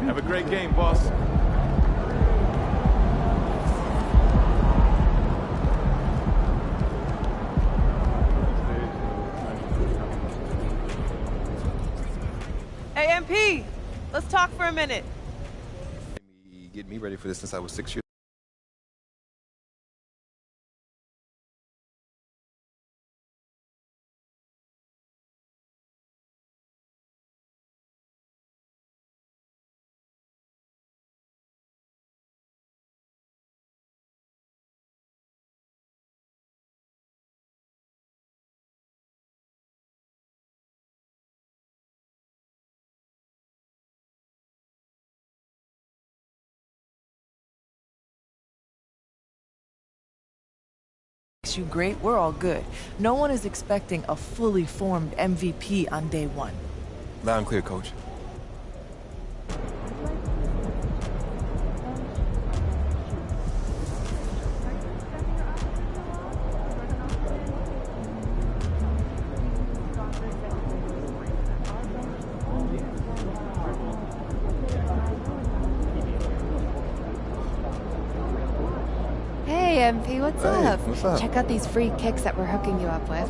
Have a great game, boss. Hey, MP, let's talk for a minute. Get me ready for this since I was 6 years. You great, we're all good. No one is expecting a fully formed MVP on day one. Loud and clear, coach. Hey, MP, what's up? What's up? Check out these free kicks that we're hooking you up with.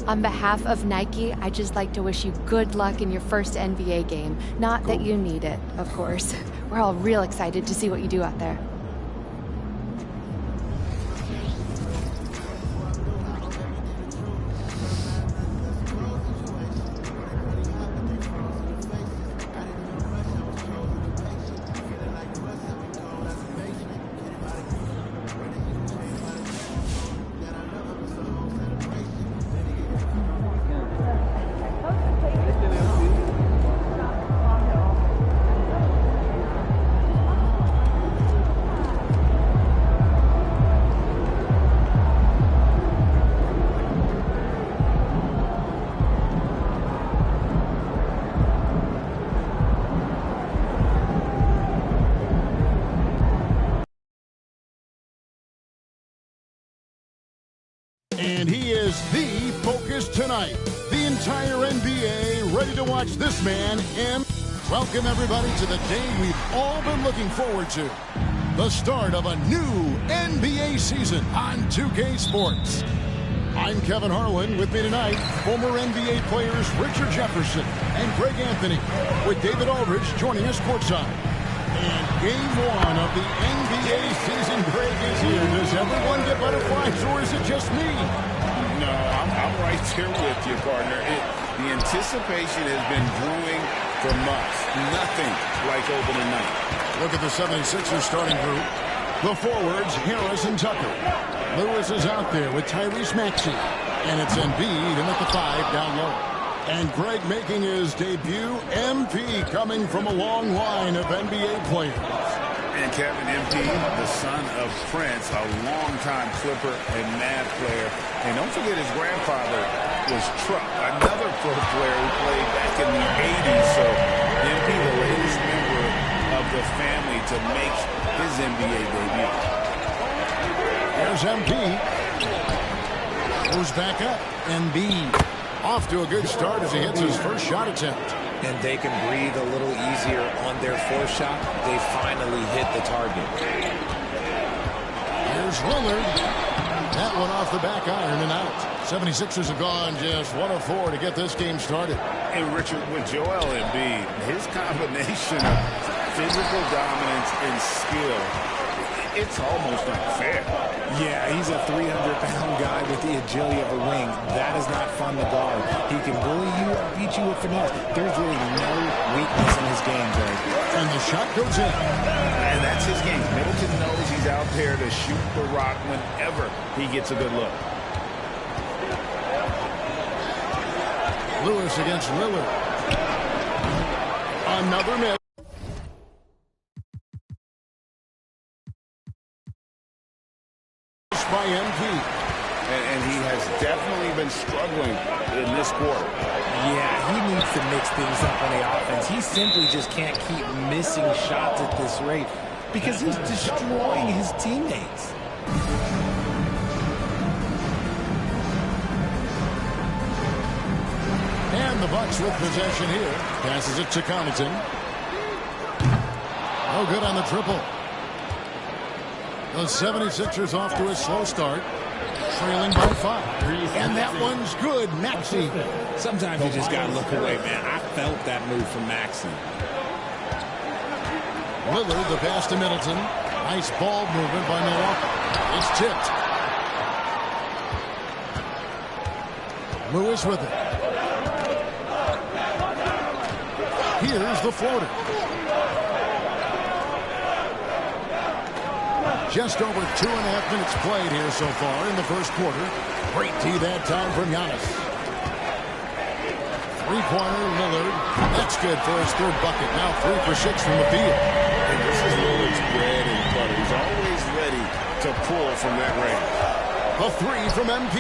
On behalf of Nike, I'd just like to wish you good luck in your first NBA game. Not that you need it, of course. We're all real excited to see what you do out there. And he is the focus tonight. The entire NBA ready to watch this man. And welcome everybody to the day we've all been looking forward to. The start of a new NBA season on 2K Sports. I'm Kevin Harlan. With me tonight, former NBA players Richard Jefferson and Greg Anthony, with David Aldridge joining us courtside. And game one of the NBA season, Greg, is here. Does everyone get butterflies, or is it just me? No, I'm right there with you, partner. The anticipation has been brewing for months. Nothing like opening night. Look at the 76ers starting group. The forwards, Harris and Tucker. Lewis is out there with Tyrese Maxey. And it's Embiid in at the 5 down low. And Greg making his debut, MP, coming from a long line of NBA players. And Kevin, MP, the son of Prince, a longtime Clipper and Mad player. And don't forget his grandfather was Truck, another pro player who played back in the 80s. So MP, the latest member of the family to make his NBA debut. There's MP. Goes back up. Embiid. Off to a good start as he hits his first shot attempt. And they can breathe a little easier on their fourth shot. They finally hit the target. Here's Lillard. That one off the back iron and out. 76ers have gone just 1 of 4 to get this game started. And Richard, with Joel Embiid, his combination of physical dominance and skill, it's almost unfair. Yeah, he's a 300-pound guy with the agility of a wing. That is not fun to guard. He can bully you or beat you with finesse. There's really no weakness in his game, Greg. And the shot goes in. And that's his game. Middleton knows he's out there to shoot the rock whenever he gets a good look. Lewis against Lillard. Another miss. By MP. And he has definitely been struggling in this quarter. Yeah, he needs to mix things up on the offense. He simply just can't keep missing shots at this rate because he's destroying his teammates. And the Bucks with possession here. Passes it to Connaughton. No good on the triple. The 76ers off to a slow start, trailing by 5. And that one's good. Maxey. Sometimes you just got to look away, man. I felt that move from Maxey. Lillard, the pass to Middleton. Nice ball movement by Milwaukee. It's tipped. Lewis with it. Here's the floater. Just over 2.5 minutes played here so far in the first quarter. Great D that time from Giannis. Three-pointer, Lillard. That's good for his third bucket. Now 3 for 6 from the field. And this is Lillard's bread and butter. He's always ready to pull from that range. A 3 from MP.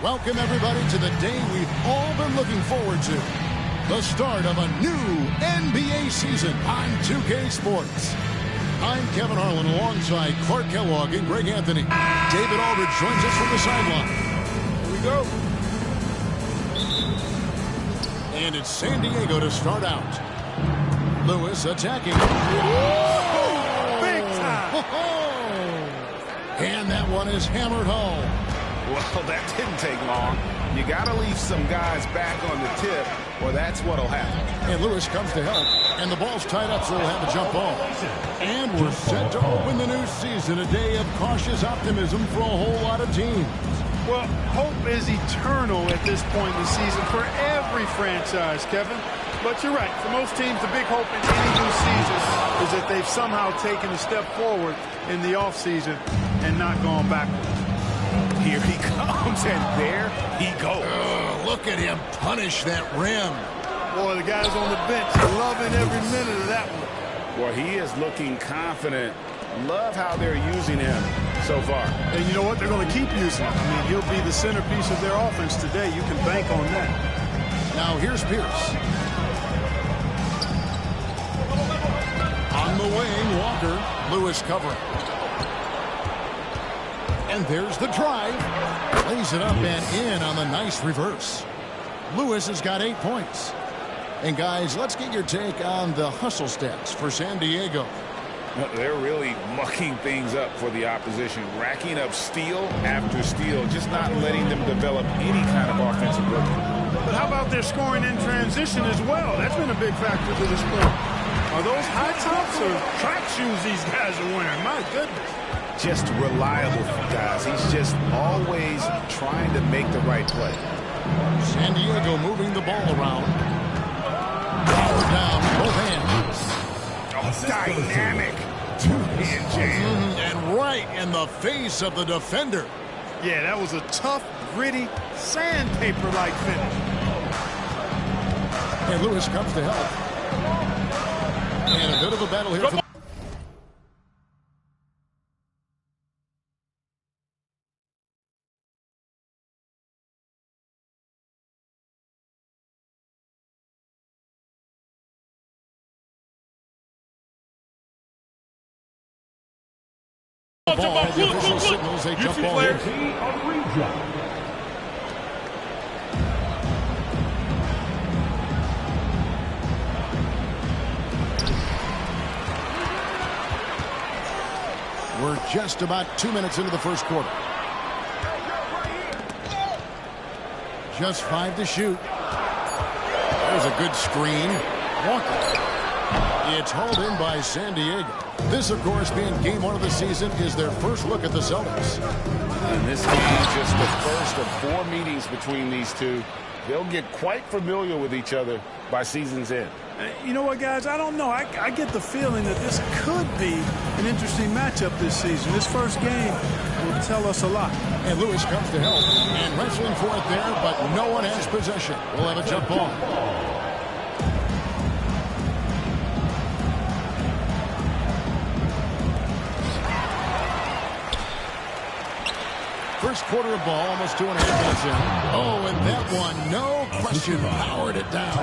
Welcome, everybody, to the day we've all been looking forward to. The start of a new NBA season on 2K Sports. I'm Kevin Harlan alongside Clark Kellogg and Greg Anthony. David Aldridge joins us from the sideline. Here we go. And it's San Diego to start out. Lewis attacking. Oh, big time. And that one is hammered home. Well, that didn't take long. You got to leave some guys back on the tip, or that's what'll happen. And Lewis comes to help, and the ball's tied up, so we'll have a jump ball. And we're set to open the new season, a day of cautious optimism for a whole lot of teams. Well, hope is eternal at this point in the season for every franchise, Kevin. But you're right. For most teams, the big hope in any new season is that they've somehow taken a step forward in the offseason and not gone backwards. Here he comes, and there he goes. Look at him punish that rim. Boy, the guys on the bench are loving every minute of that one. Well, he is looking confident. Love how they're using him so far. And you know what? They're going to keep using him. I mean, he'll be the centerpiece of their offense today. You can bank on that. Now here's Pierce. On the wing, Walker. Lewis covering. And there's the drive. Lays it up and in on the nice reverse. Lewis has got 8 points. And guys, let's get your take on the hustle stats for San Diego. They're really mucking things up for the opposition, racking up steal after steal, just not letting them develop any kind of offensive rhythm. But how about their scoring in transition as well? That's been a big factor to this point. Are those high tops or track shoes these guys are wearing? My goodness. Just reliable, guys. He's just always trying to make the right play. San Diego moving the ball around. Power down, both hands. Dynamic two-hand jam. And right in the face of the defender. Yeah, that was a tough, gritty, sandpaper-like finish. And Lewis comes to help. And a bit of a battle here. Ball, the official signals a jump ball here. We're just about 2 minutes into the first quarter. Just 5 to shoot. There's a good screen. Walker. It's hauled in by San Diego. This, of course, being game 1 of the season, is their first look at the Celtics. And this game is just the first of 4 meetings between these two. They'll get quite familiar with each other by season's end. You know what, guys? I don't know. I get the feeling that this could be an interesting matchup this season. This first game will tell us a lot. And Lewis comes to help. And wrestling for it there, but no one has possession. We'll have a jump ball. First quarter of ball, almost 2.5 minutes in. Oh, and that one, no question, powered it down.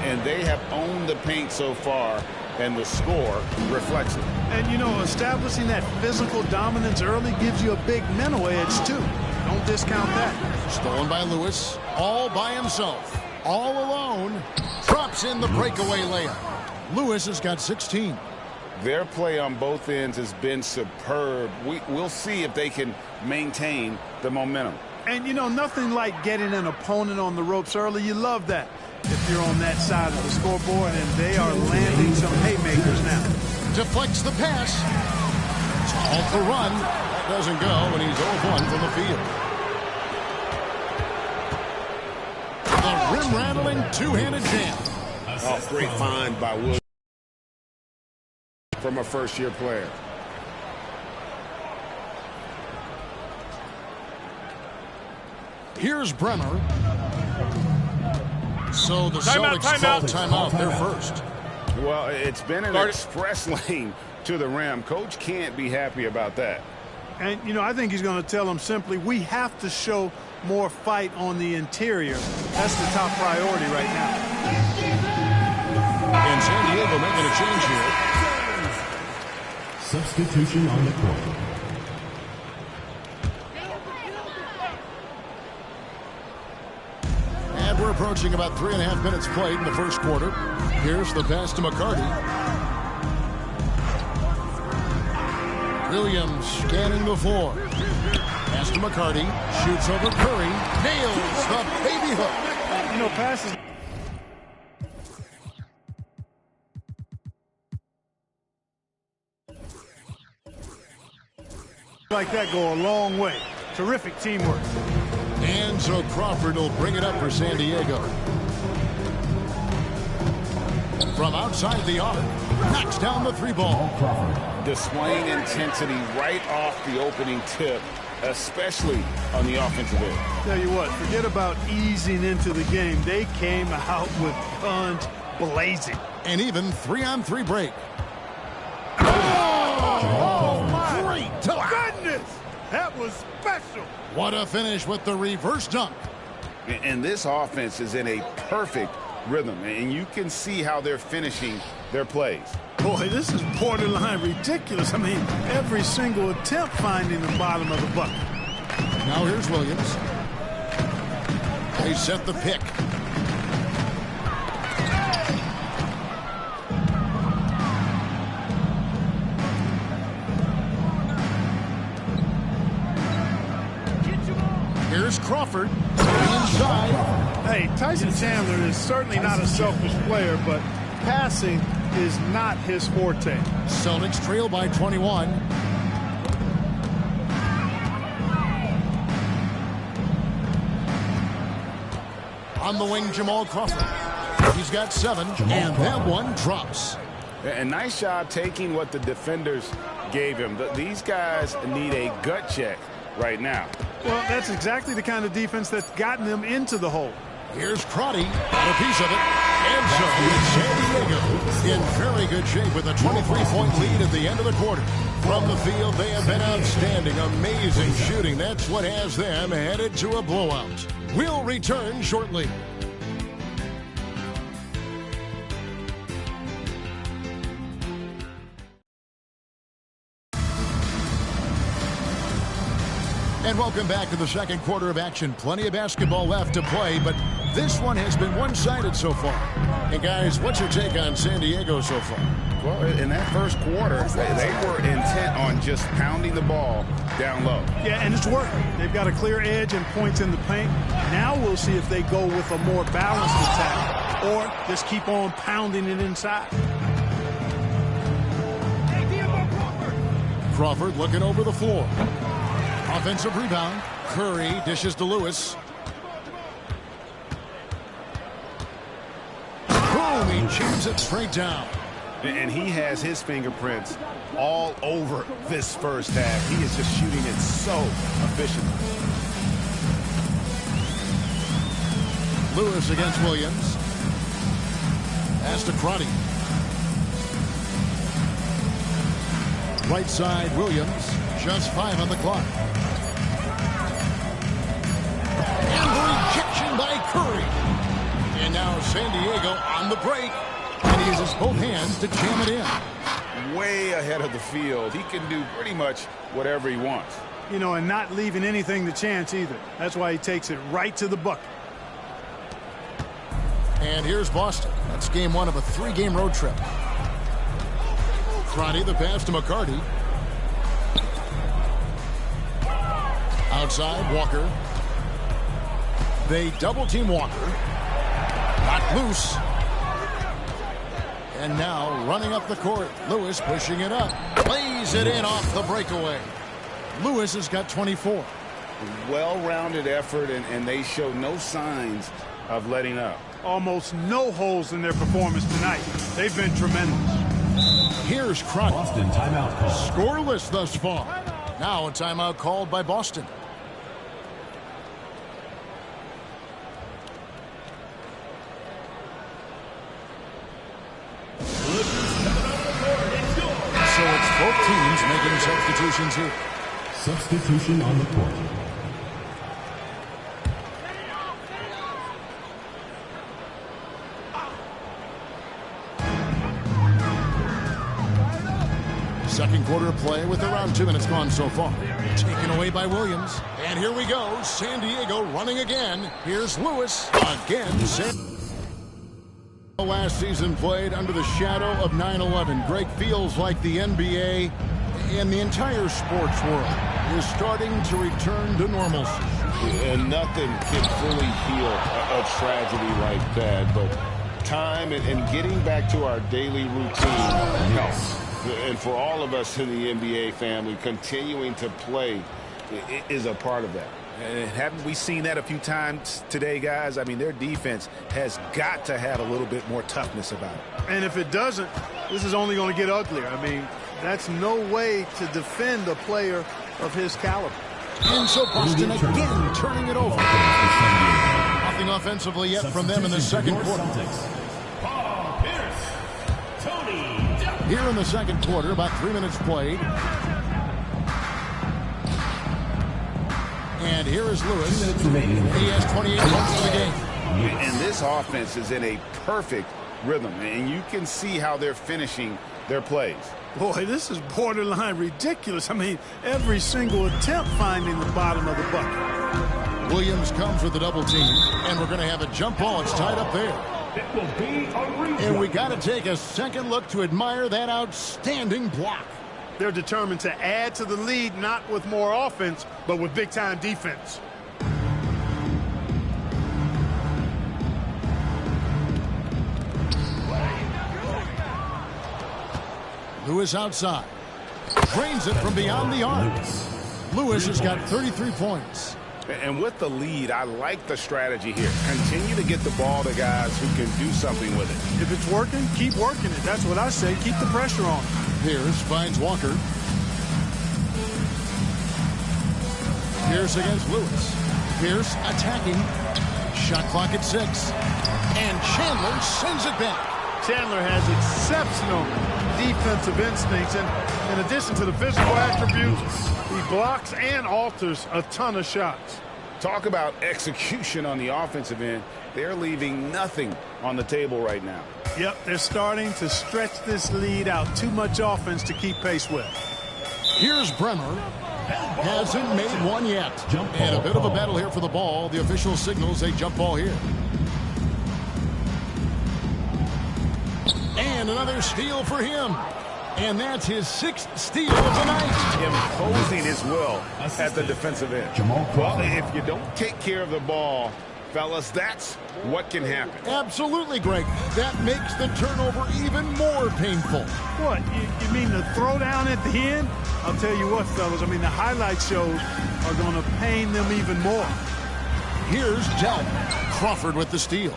And they have owned the paint so far, and the score reflects it. And, you know, establishing that physical dominance early gives you a big mental edge, too. Don't discount that. Stolen by Lewis, all by himself, all alone. Drops in the breakaway layup. Lewis has got 16. Their play on both ends has been superb. We'll see if they can maintain the momentum. And, you know, nothing like getting an opponent on the ropes early. You love that if you're on that side of the scoreboard, and they are landing some haymakers now. Deflects the pass. Tall to run. That doesn't go, and he's 0-1 from the field. The rim-rattling two-handed jam. Oh, great find by Williams from a first-year player. Here's Brenner. So the Celtics call timeout. They're first. Well, it's been an express lane to the rim. Coach can't be happy about that. And, you know, I think he's going to tell them simply, we have to show more fight on the interior. That's the top priority right now. And San Diego making a change here. Substitution on the court. And we're approaching about 3.5 minutes played in the first quarter. Here's the pass to McCarty. Williams scanning the floor. Pass to McCarty. Shoots over Curry. Nails the baby hook. You know, passes like that go a long way. Terrific teamwork. And so Crawford will bring it up for San Diego. From outside the arc, knocks down the three ball. Displaying intensity right off the opening tip, especially on the offensive end. Tell you what, forget about easing into the game. They came out with guns blazing. And even 3-on-3 break. Oh, my great dunk. Goodness! That was special. What a finish with the reverse dunk. And this offense is in a perfect rhythm, and you can see how they're finishing their plays. Boy, this is borderline ridiculous. I mean, every single attempt finding the bottom of the bucket. Now here's Williams. They set the pick. Here's Crawford. Inside. Hey, Tyson Chandler is certainly not a selfish player, but passing is not his forte. Celtics trail by 21. On the wing, Jamal Crawford. He's got 7, and that one drops. A nice job taking what the defenders gave him. These guys need a gut check right now. Well, that's exactly the kind of defense that's gotten them into the hole. Here's Crotty, got a piece of it. And so San Diego in very good shape with a 23-point lead at the end of the quarter. From the field, they have been outstanding. Amazing shooting. That's what has them headed to a blowout. We'll return shortly. And welcome back to the second quarter of action. Plenty of basketball left to play, but this one has been one-sided so far. And guys, what's your take on San Diego so far? Well, in that first quarter, they were intent on just pounding the ball down low. Yeah, and it's working. They've got a clear edge and points in the paint. Now we'll see if they go with a more balanced attack or just keep on pounding it inside. Crawford looking over the floor. Offensive rebound. Curry dishes to Lewis. Boom, he jams it straight down. And he has his fingerprints all over this first half. He is just shooting it so efficiently. Lewis against Williams. Pass to Crotty. Right side, Williams. Just 5 on the clock. And the rejection by Curry. And now San Diego on the break. And he uses both hands to jam it in. Way ahead of the field. He can do pretty much whatever he wants. You know, and not leaving anything to chance either. That's why he takes it right to the bucket. And here's Boston. That's game 1 of a 3-game road trip. Crotty, the pass to McCarty. Outside, Walker. They double-team Walker. Knocked loose. And now running up the court. Lewis pushing it up. Lays it in off the breakaway. Lewis has got 24. Well-rounded effort, and they show no signs of letting up. Almost no holes in their performance tonight. They've been tremendous. Here's Crotty. Boston timeout call. Scoreless thus far. Now a timeout called by Boston. So it's both teams making substitutions here. Substitution on the court. Second quarter of play with around 2 minutes gone so far. Taken away by Williams. And here we go. San Diego running again. Here's Lewis. Again. Last season played under the shadow of 9/11. Greg, feels like the NBA and the entire sports world is starting to return to normalcy. And nothing can fully heal a tragedy like that. But time and getting back to our daily routine helps. And for all of us in the NBA family, continuing to play is a part of that. And haven't we seen that a few times today, guys? I mean, their defense has got to have a little bit more toughness about it. And if it doesn't, this is only going to get uglier. I mean, that's no way to defend a player of his caliber. And so Boston again turning it over. Nothing offensively yet from them in the second quarter. Here in the second quarter, about 3 minutes played. And here is Lewis. He has 28 points in the game. And this offense is in a perfect rhythm. And you can see how they're finishing their plays. Boy, this is borderline ridiculous. I mean, every single attempt finding the bottom of the bucket. Williams comes with the double team. And we're going to have a jump ball. It's tied up there. And we got to take a second look to admire that outstanding block. They're determined to add to the lead, not with more offense, but with big-time defense. Lewis outside. Drains it from beyond the arc. Lewis has got 33 points. And with the lead, I like the strategy here. Continue to get the ball to guys who can do something with it. If it's working, keep working it. That's what I say. Keep the pressure on. Pierce finds Walker. Pierce against Lewis. Pierce attacking. Shot clock at 6. And Chandler sends it back. Chandler has exceptional defensive instincts. And in addition to the physical attributes, he blocks and alters a ton of shots. Talk about execution on the offensive end. They're leaving nothing on the table right now. Yep, they're starting to stretch this lead out. Too much offense to keep pace with. Here's Bremer. Hasn't made one yet. And a bit of a battle here for the ball. The official signals a jump ball here. And another steal for him. And that's his 6th steal of the night. Imposing his will at the defensive end. Well, if you don't take care of the ball, fellas, that's what can happen. Absolutely, Greg. That makes the turnover even more painful. What? You mean the throwdown at the end? I'll tell you what, fellas. I mean, the highlight shows are going to pain them even more. Here's Delp. Crawford with the steal.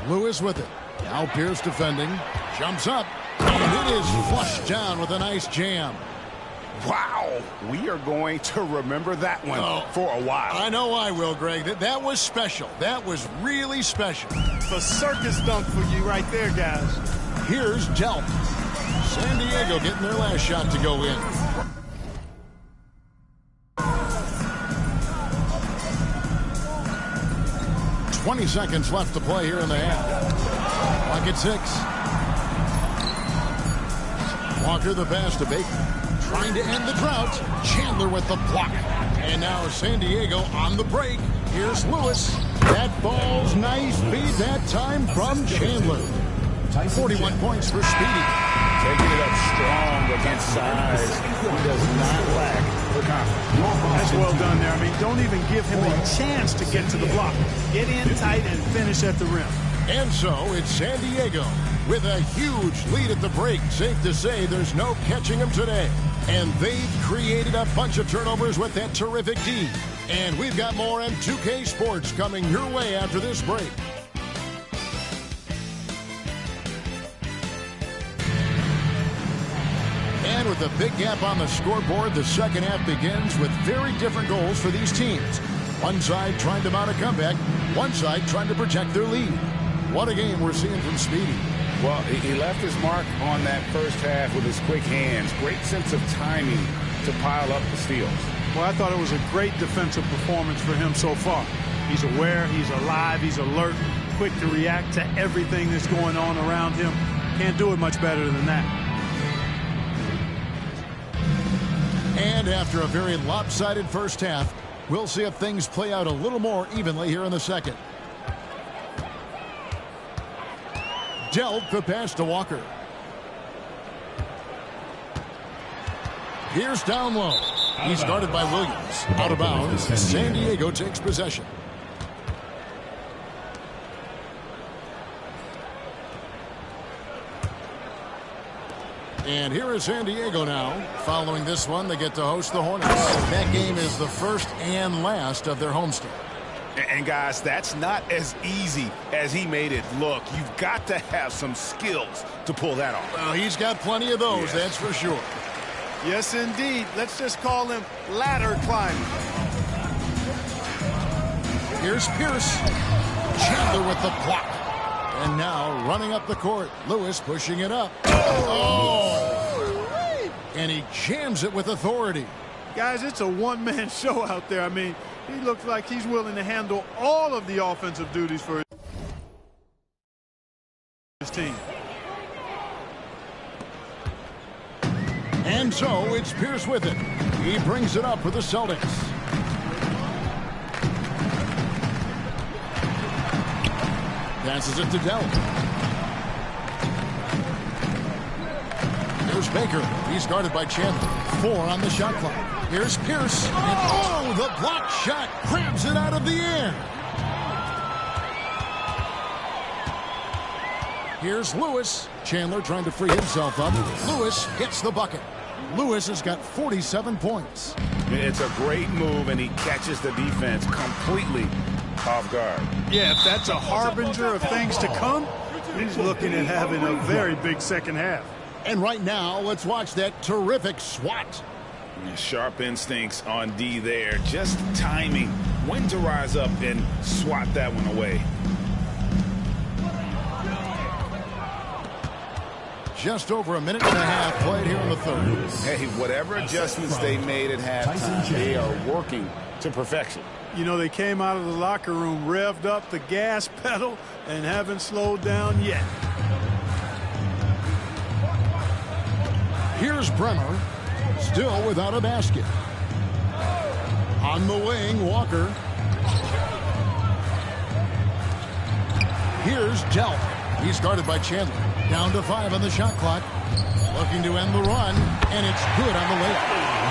Lewis with it. Now Pierce defending. Jumps up. And it is flushed down with a nice jam. Wow. We are going to remember that one for a while. I know I will, Greg. That was special. That was really special. It's a circus dunk for you right there, guys. Here's Delp. San Diego getting their last shot to go in. "20 seconds left to play here in the half. Clock at 6. Walker the pass to Baker. Trying to end the drought. Chandler with the block. And now San Diego on the break. Here's Lewis. That ball's nice feed that time from Chandler. 41 points for Speedy. Taking it up strong against size. He does not lack the confidence. That's well done there. I mean, don't even give him a chance to get to the block. Get in tight and finish at the rim. And so it's San Diego with a huge lead at the break. Safe to say there's no catching them today. And they've created a bunch of turnovers with that terrific D. And we've got more M2K Sports coming your way after this break. And with a big gap on the scoreboard, the second half begins with very different goals for these teams. One side trying to mount a comeback, one side trying to protect their lead. What a game we're seeing from Speedy. Well, he left his mark on that first half with his quick hands. Great sense of timing to pile up the steals. Well, I thought it was a great defensive performance for him so far. He's aware, he's alive, he's alert, quick to react to everything that's going on around him. Can't do it much better than that. And after a very lopsided first half, we'll see if things play out a little more evenly here in the second. Dealt the pass to Walker. Here's down low. He's guarded by Williams. Out of bounds. San Diego takes possession. And here is San Diego now. Following this one, they get to host the Hornets. That game is the first and last of their homestand. And guys, that's not as easy as he made it look. You've got to have some skills to pull that off. Well, he's got plenty of those, that's for sure. Yes, indeed. Let's just call him ladder climbing. Here's Pierce. Chandler with the block. And now running up the court. Lewis pushing it up. Oh! And he jams it with authority. Guys, it's a one-man show out there. I mean, he looks like he's willing to handle all of the offensive duties for his team. And so it's Pierce with it. He brings it up for the Celtics. Passes it to Dell. Here's Baker. He's guarded by Chandler. 4 on the shot clock. Here's Pierce. And oh, the block shot grabs it out of the air. Here's Lewis. Chandler trying to free himself up. Lewis hits the bucket. Lewis has got 47 points. It's a great move, and he catches the defense completely off guard. Yeah, if that's a harbinger of things to come, he's looking at having a very big second half. And right now, let's watch that terrific swat. Sharp instincts on D there. Just timing when to rise up and swat that one away. Just over a minute and a half played here in the third. Hey, whatever adjustments they made at halftime, they are working to perfection. You know, they came out of the locker room, revved up the gas pedal, and haven't slowed down yet. Here's Bremer, still without a basket. On the wing, Walker. Here's Dell. He's guarded by Chandler. Down to 5 on the shot clock. Looking to end the run, and it's good on the layup.